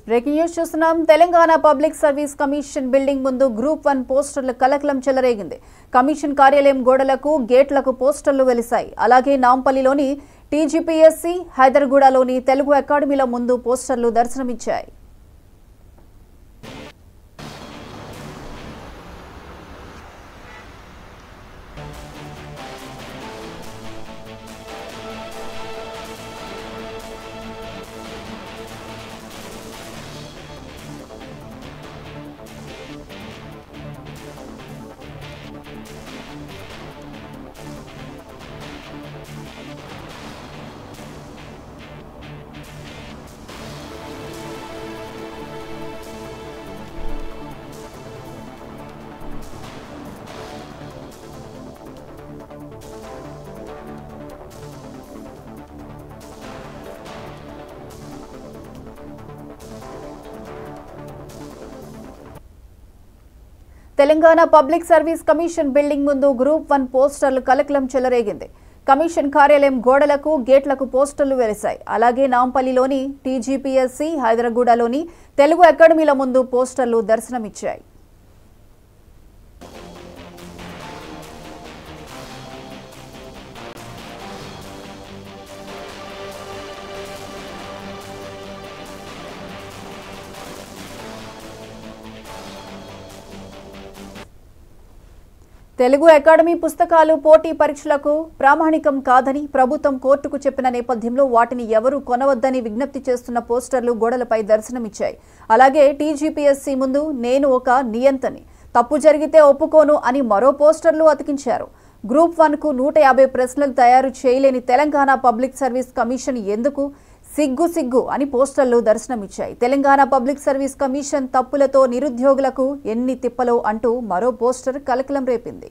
Breaking news చూస్తున్నాం. Telangana public service commission building ముందు group 1 పోస్టర్లు కలకలం చెలరేగింది. కమిషన్ కార్యాలయం గోడలకు గేట్లకు పోస్టర్లు వెలిశాయి. అలాగే నాంపల్లిలోని టీజీపీఎస్సీ, హైదర్గూడలోని తెలుగు అకాడమీల ముందు పోస్టర్లు దర్శనమిచ్చాయి. Telangana public service commission building ముందు గ్రూప్ 1 పోస్టర్లు కలకలం చెలరేగింది. కమిషన్ కార్యాలయం గోడలకు గేట్లకు పోస్టర్లు వెలిశాయి. అలాగే నాంపల్లిలోని టీజీపీఎస్సీ, హైదర్గూడలోని తెలుగు అకాడమీల ముందు పోస్టర్లు దర్శనమిచ్చాయి. తెలుగు అకాడమీ పుస్తకాలు పోటీ పరీక్షలకు ప్రామాణికం కాదని ప్రభుత్వం కోర్టుకు చెప్పిన నేపథ్యంలో వాటిని ఎవరూ కొనవద్దని విజ్ఞప్తి చేస్తున్న పోస్టర్లు గోడలపై దర్శనమిచ్చాయి. అలాగే టీజీపీఎస్సీ ముందు నేను ఒక నియంతని, తప్పు జరిగితే ఒప్పుకోను అని మరో పోస్టర్లు అతికించారు. గ్రూప్ 1కు 150 ప్రశ్నలు తయారు చేయలేని తెలంగాణ పబ్లిక్ సర్వీస్ కమిషన్ ఎందుకు సిగ్గు అని పోస్టర్లు దర్శనమిచ్చాయి. తెలంగాణ పబ్లిక్ సర్వీస్ కమిషన్ తప్పులతో నిరుద్యోగులకు ఎన్ని తిప్పలో అంటూ మరో పోస్టర్ కలకలం రేపింది.